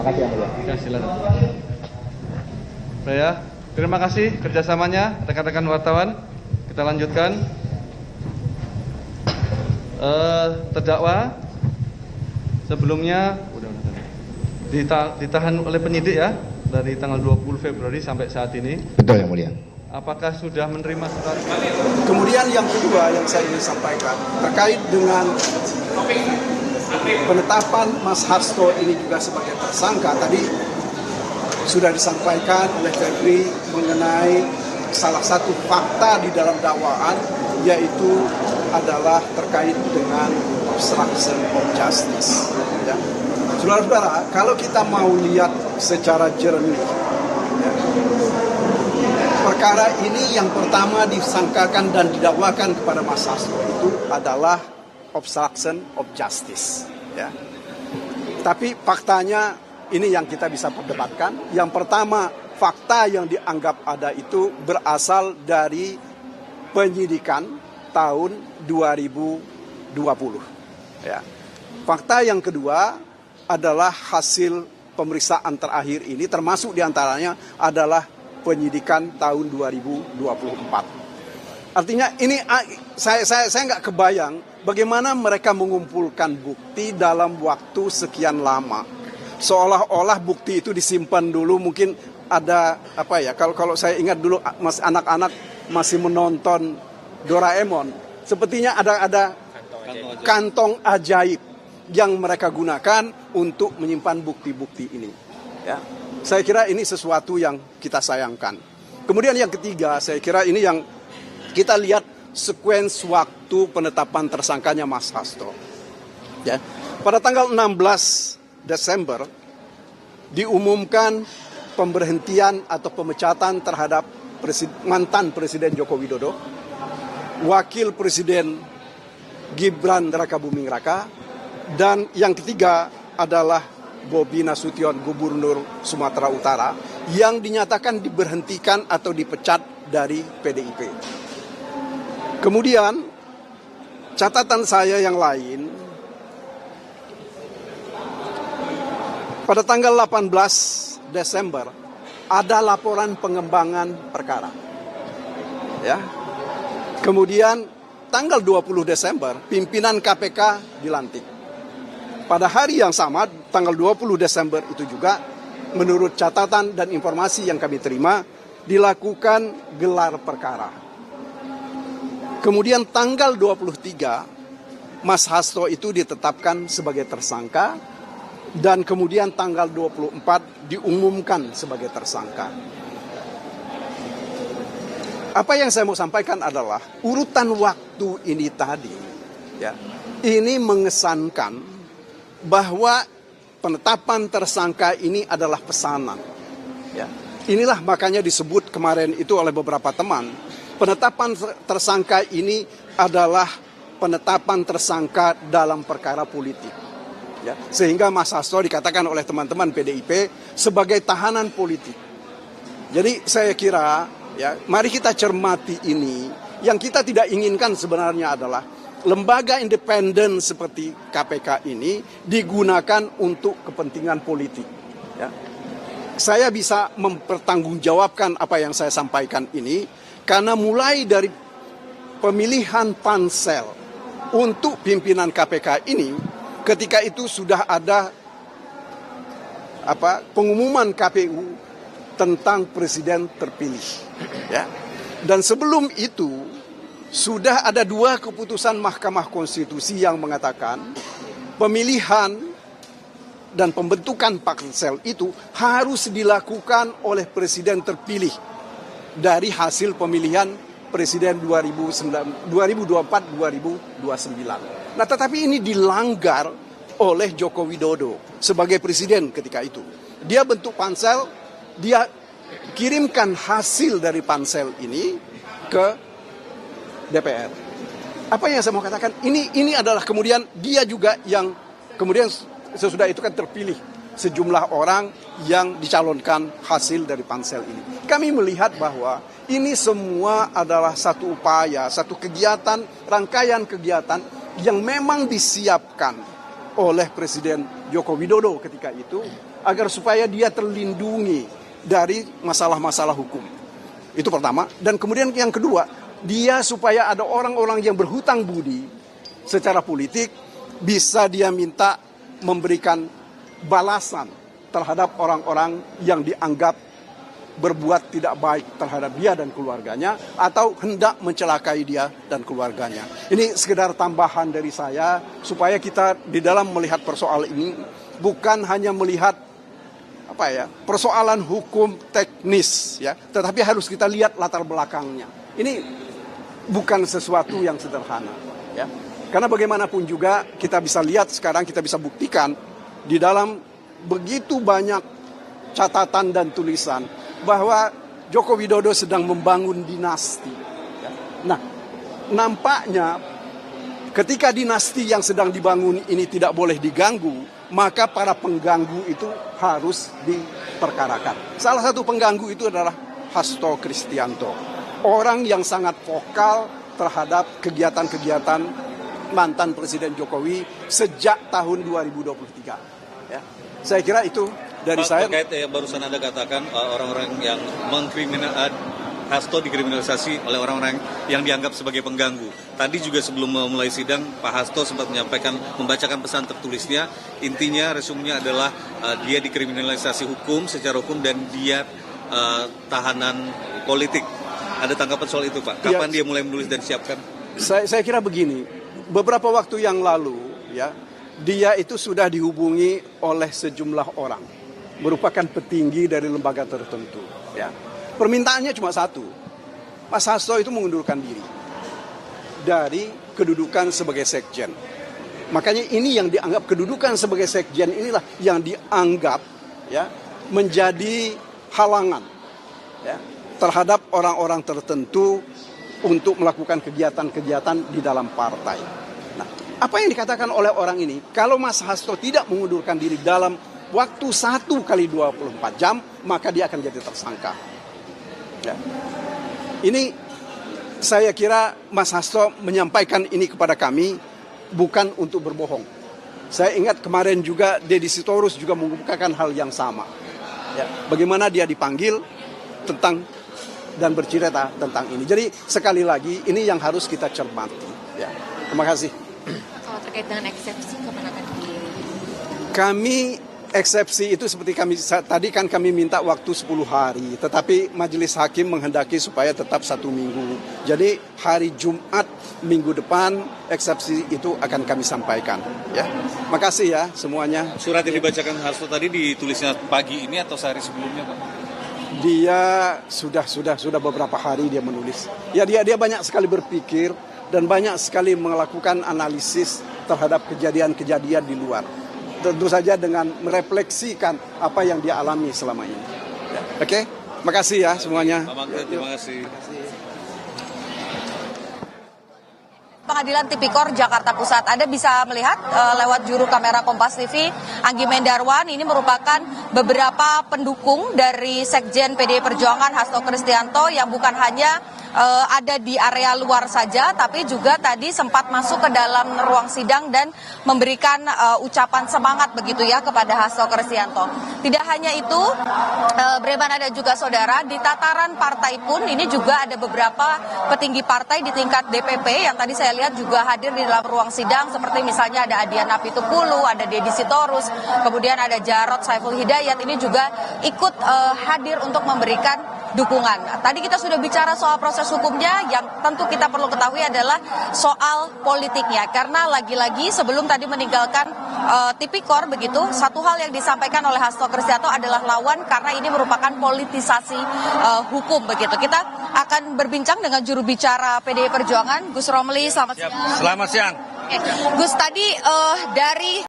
Makasih Yang Mulia. Ya, silakan. Ya, terima kasih kerjasamanya rekan-rekan wartawan. Kita lanjutkan. Terdakwa sebelumnya ditahan oleh penyidik ya dari tanggal 20 Februari sampai saat ini. Betul Yang Mulia. Apakah sudah menerima surat? Kemudian yang kedua yang saya ingin sampaikan terkait dengan penetapan Mas Hasto ini juga sebagai tersangka. Tadi sudah disampaikan oleh Febri mengenai salah satu fakta di dalam dakwaan, yaitu adalah terkait dengan obstruction of justice. Ya. Saudara-saudara, kalau kita mau lihat secara jernih, ya, perkara ini yang pertama disangkakan dan didakwakan kepada Mas Hasto itu adalah obstruction of justice. Ya. Tapi faktanya ini yang kita bisa perdebatkan. Yang pertama, fakta yang dianggap ada itu berasal dari penyidikan tahun 2020. Ya. Fakta yang kedua adalah hasil pemeriksaan terakhir ini, termasuk diantaranya adalah penyidikan tahun 2024. Artinya ini saya nggak kebayang bagaimana mereka mengumpulkan bukti dalam waktu sekian lama. Seolah-olah bukti itu disimpan dulu, mungkin ada apa ya? Kalau saya ingat dulu anak-anak masih menonton Doraemon, sepertinya ada kantong ajaib yang mereka gunakan untuk menyimpan bukti-bukti ini. Ya, saya kira ini sesuatu yang kita sayangkan. Kemudian yang ketiga, saya kira ini yang kita lihat sekuens waktu penetapan tersangkanya Mas Hasto. Ya, pada tanggal 16 Desember diumumkan pemberhentian atau pemecatan terhadap mantan Presiden Joko Widodo, Wakil Presiden Gibran Rakabuming Raka, dan yang ketiga adalah Bobi Nasution, Gubernur Sumatera Utara, yang dinyatakan diberhentikan atau dipecat dari PDIP. Kemudian catatan saya yang lain, pada tanggal 18 Desember ada laporan pengembangan perkara. Ya. Kemudian tanggal 20 Desember pimpinan KPK dilantik. Pada hari yang sama, tanggal 20 Desember itu juga, menurut catatan dan informasi yang kami terima, dilakukan gelar perkara. Kemudian tanggal 23, Mas Hasto itu ditetapkan sebagai tersangka, dan kemudian tanggal 24 diumumkan sebagai tersangka. Apa yang saya mau sampaikan adalah urutan waktu ini tadi, ya, ini mengesankan bahwa penetapan tersangka ini adalah pesanan. Ya. Inilah makanya disebut kemarin itu oleh beberapa teman, penetapan tersangka ini adalah penetapan tersangka dalam perkara politik. Ya. Sehingga Mas Hasto dikatakan oleh teman-teman PDIP sebagai tahanan politik. Jadi saya kira, ya, mari kita cermati ini. Yang kita tidak inginkan sebenarnya adalah lembaga independen seperti KPK ini digunakan untuk kepentingan politik. Ya. Saya bisa mempertanggungjawabkan apa yang saya sampaikan ini karena mulai dari pemilihan pansel untuk pimpinan KPK ini, ketika itu sudah ada pengumuman KPU tentang presiden terpilih. Ya. Dan sebelum itu sudah ada 2 keputusan Mahkamah Konstitusi yang mengatakan pemilihan dan pembentukan pansel itu harus dilakukan oleh presiden terpilih dari hasil pemilihan presiden 2024-2029. Nah, tetapi ini dilanggar oleh Joko Widodo sebagai presiden ketika itu. Dia bentuk pansel, dia kirimkan hasil dari pansel ini ke DPR. Apa yang saya mau katakan, ini adalah kemudian dia juga yang kemudian sesudah itu kan terpilih sejumlah orang yang dicalonkan hasil dari pansel ini. Kami melihat bahwa ini semua adalah satu upaya, satu kegiatan, rangkaian kegiatan yang memang disiapkan oleh Presiden Joko Widodo ketika itu agar supaya dia terlindungi dari masalah-masalah hukum. Itu pertama. Dan kemudian yang kedua, dia supaya ada orang-orang yang berhutang budi secara politik bisa dia minta memberikan balasan terhadap orang-orang yang dianggap berbuat tidak baik terhadap dia dan keluarganya atau hendak mencelakai dia dan keluarganya. Ini sekedar tambahan dari saya supaya kita di dalam melihat persoalan ini bukan hanya melihat persoalan hukum teknis ya, tetapi harus kita lihat latar belakangnya. Ini bukan sesuatu yang sederhana ya. Karena bagaimanapun juga kita bisa lihat sekarang, kita bisa buktikan di dalam begitu banyak catatan dan tulisan bahwa Joko Widodo sedang membangun dinasti. Nah, nampaknya ketika dinasti yang sedang dibangun ini tidak boleh diganggu, maka para pengganggu itu harus diperkarakan. Salah satu pengganggu itu adalah Hasto Kristianto, orang yang sangat vokal terhadap kegiatan-kegiatan mantan Presiden Jokowi sejak tahun 2023. Ya. Saya kira itu dari Pak, saya. terkait yang barusan Anda katakan orang-orang yang Hasto dikriminalisasi oleh orang-orang yang dianggap sebagai pengganggu. Tadi juga sebelum memulai sidang, Pak Hasto sempat membacakan pesan tertulisnya. Intinya resumnya adalah dia dikriminalisasi hukum, secara hukum, dan dia tahanan politik. Ada tanggapan soal itu, Pak? Kapan dia mulai menulis dan siapkan? Saya kira begini, beberapa waktu yang lalu ya, dia itu sudah dihubungi oleh sejumlah orang, merupakan petinggi dari lembaga tertentu. Ya. Permintaannya cuma satu, Mas Hasto itu mengundurkan diri dari kedudukan sebagai sekjen. Makanya ini yang dianggap kedudukan sebagai sekjen inilah yang dianggap ya menjadi halangan ya, terhadap orang-orang tertentu untuk melakukan kegiatan-kegiatan di dalam partai. Nah, apa yang dikatakan oleh orang ini, kalau Mas Hasto tidak mengundurkan diri dalam waktu 1 kali 24 jam, maka dia akan jadi tersangka. Ya. Ini saya kira Mas Hasto menyampaikan ini kepada kami bukan untuk berbohong. Saya ingat kemarin juga Deddy Sitorus juga mengungkapkan hal yang sama. Ya. Bagaimana dia dipanggil tentang dan bercerita tentang ini. Jadi sekali lagi ini yang harus kita cermati. Ya. Terima kasih. Kalau terkait dengan eksepsi, kapan akan Kami eksepsi itu seperti tadi kan kami minta waktu 10 hari, tetapi majelis hakim menghendaki supaya tetap 1 minggu. Jadi hari Jumat minggu depan eksepsi itu akan kami sampaikan. Ya, makasih ya semuanya. Surat yang dibacakan Hasto tadi ditulisnya pagi ini atau sehari sebelumnya, Pak? Dia sudah beberapa hari dia menulis. Ya dia banyak sekali berpikir dan banyak sekali melakukan analisis terhadap kejadian-kejadian di luar. Tentu saja dengan merefleksikan apa yang dia alami selama ini. Ya. Oke, makasih ya semuanya. Pak Magda, terima kasih. Pengadilan Tipikor Jakarta Pusat. Anda bisa melihat lewat juru kamera Kompas TV, Anggi Mendarwan, ini merupakan beberapa pendukung dari Sekjen PDI Perjuangan Hasto Kristianto yang bukan hanya ada di area luar saja, tapi juga tadi sempat masuk ke dalam ruang sidang dan memberikan ucapan semangat begitu ya kepada Hasto Kristianto. Tidak hanya itu, Brebana dan juga saudara, di tataran partai pun ini juga ada beberapa petinggi partai di tingkat DPP yang tadi saya lihat juga hadir di dalam ruang sidang, seperti misalnya ada Adiana Pitupulu, ada Deddy Sitorus, kemudian ada Jarod Saiful Hidayat, ini juga ikut hadir untuk memberikan dukungan. Tadi kita sudah bicara soal proses hukumnya, yang tentu kita perlu ketahui adalah soal politiknya. Karena lagi-lagi sebelum tadi meninggalkan Tipikor begitu, satu hal yang disampaikan oleh Hasto Kristianto adalah lawan karena ini merupakan politisasi hukum begitu. Kita akan berbincang dengan juru bicara PDI Perjuangan, Gus Romli. Selamat siang. Selamat siang. Gus, tadi dari